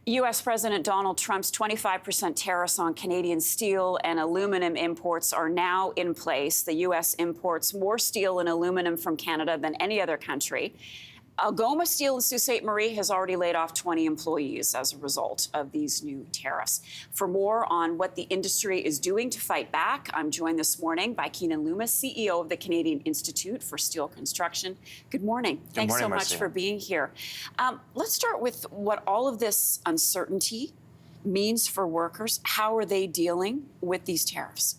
U.S. President Donald Trump's 25% tariffs on Canadian steel and aluminum imports are now in place. The U.S. imports more steel and aluminum from Canada than any other country. Algoma Steel in Sault Ste. Marie has already laid off 20 employees as a result of these new tariffs. For more on what the industry is doing to fight back, I'm joined this morning by Keenan Loomis, CEO of the Canadian Institute for Steel Construction. Good morning. Thanks so much for being here. Let's start with what all of this uncertainty means for workers. How are they dealing with these tariffs?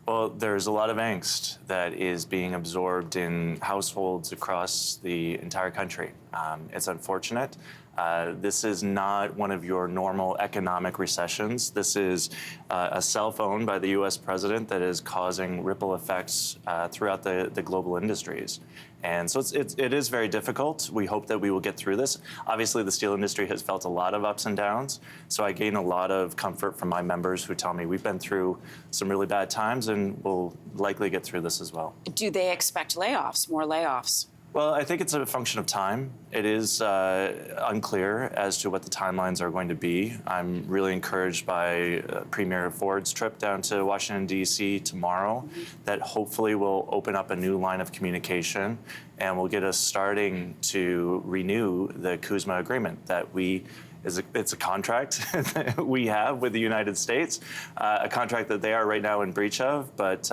Well, there's a lot of angst that is being absorbed in households across the entire country. It's unfortunate. This is not one of your normal economic recessions. This is a cell phone by the U.S. president that is causing ripple effects throughout the global industries. And so it is very difficult. We hope that we will get through this. Obviously, the steel industry has felt a lot of ups and downs. So I gain a lot of comfort from my members who tell me we've been through some really bad times and we'll likely get through this as well. Do they expect layoffs, more layoffs? Well, I think it's a function of time. It is unclear as to what the timelines are going to be. I'm really encouraged by Premier Ford's trip down to Washington, D.C. tomorrow, that hopefully will open up a new line of communication and will get us starting to renew the CUSMA agreement that it's a contract that we have with the United States, a contract that they are right now in breach of. But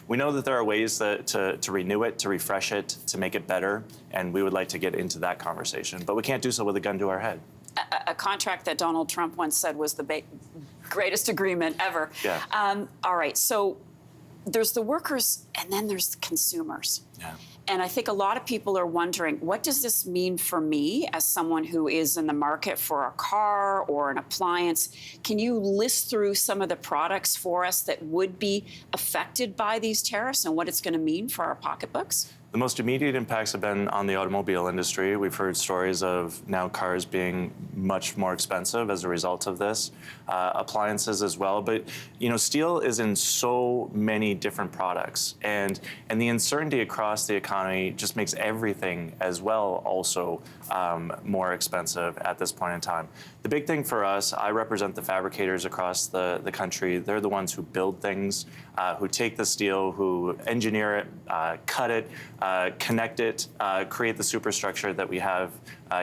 we know that there are ways to renew it, to refresh it, to make it better. And we would like to get into that conversation. But we can't do so with a gun to our head. A contract that Donald Trump once said was the greatest agreement ever. Yeah. All right. So there's the workers and then there's the consumers. Yeah. And I think a lot of people are wondering, what does this mean for me as someone who is in the market for a car or an appliance? Can you list through some of the products for us that would be affected by these tariffs and what it's going to mean for our pocketbooks? The most immediate impacts have been on the automobile industry. We've heard stories of now cars being much more expensive as a result of this, appliances as well. But, you know, steel is in so many different products, and the uncertainty across the economy just makes everything as well also more expensive at this point in time. The big thing for us, I represent the fabricators across the country. They're the ones who build things, who take the steel, who engineer it, cut it, connect it, create the superstructure that we have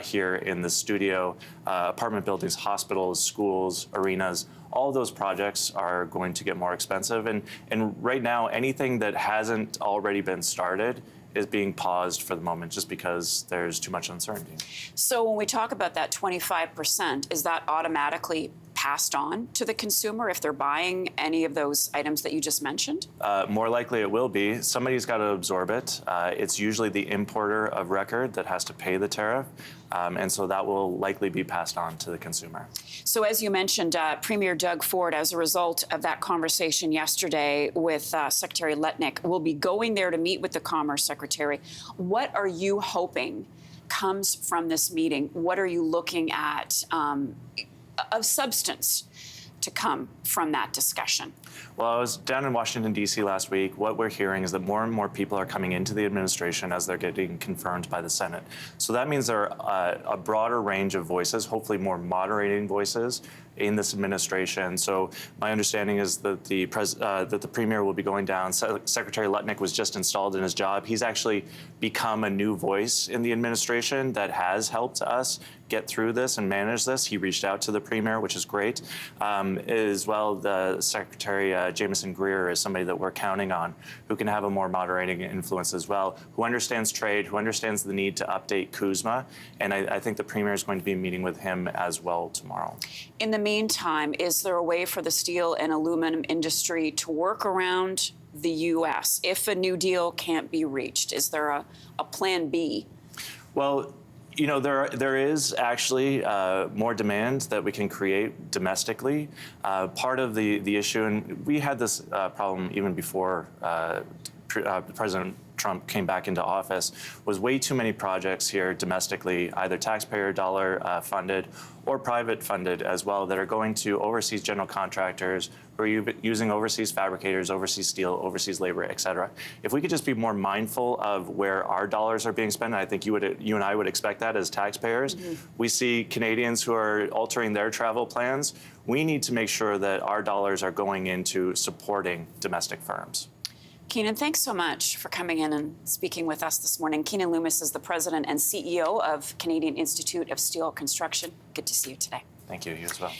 here in the studio, apartment buildings, hospitals, schools, arenas. All those projects are going to get more expensive. And right now, anything that hasn't already been started is being paused for the moment just because there's too much uncertainty. So when we talk about that 25%, is that automatically passed on to the consumer if they're buying any of those items that you just mentioned? More likely it will be. Somebody's got to absorb it. It's usually the importer of record that has to pay the tariff. And so that will likely be passed on to the consumer. So as you mentioned, Premier Doug Ford, as a result of that conversation yesterday with Secretary Letnick, will be going there to meet with the Commerce Secretary. What are you hoping comes from this meeting? What are you looking at of substance to come from that discussion? Well, I was down in Washington, D.C. last week. What we're hearing is that more and more people are coming into the administration as they're getting confirmed by the Senate. So that means there are a broader range of voices, hopefully more moderating voices in this administration. So my understanding is that the Premier will be going down. Secretary Letnick was just installed in his job. He's actually become a new voice in the administration that has helped us get through this and manage this. He reached out to the Premier, which is great. As well, the Secretary Jameson Greer is somebody that we're counting on who can have a more moderating influence as well, who understands trade, who understands the need to update CUSMA. And I think the Premier is going to be meeting with him as well tomorrow. In the meantime, is there a way for the steel and aluminum industry to work around the U.S. if a new deal can't be reached? Is there a plan B? Well, you know, there is actually more demand that we can create domestically. Part of the issue, and we had this problem even before President Trump came back into office was way too many projects here domestically, either taxpayer dollar funded or private funded as well, that are going to overseas general contractors who are using overseas fabricators, overseas steel, overseas labor, et cetera. If we could just be more mindful of where our dollars are being spent, and I think you and I would expect that as taxpayers. We see Canadians who are altering their travel plans. We need to make sure that our dollars are going into supporting domestic firms. Keenan, thanks so much for coming in and speaking with us this morning. Keenan Loomis is the president and CEO of Canadian Institute of Steel Construction. Good to see you today. Thank you. You as well.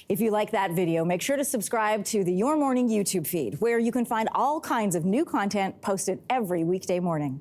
If you like that video, make sure to subscribe to the Your Morning YouTube feed, where you can find all kinds of new content posted every weekday morning.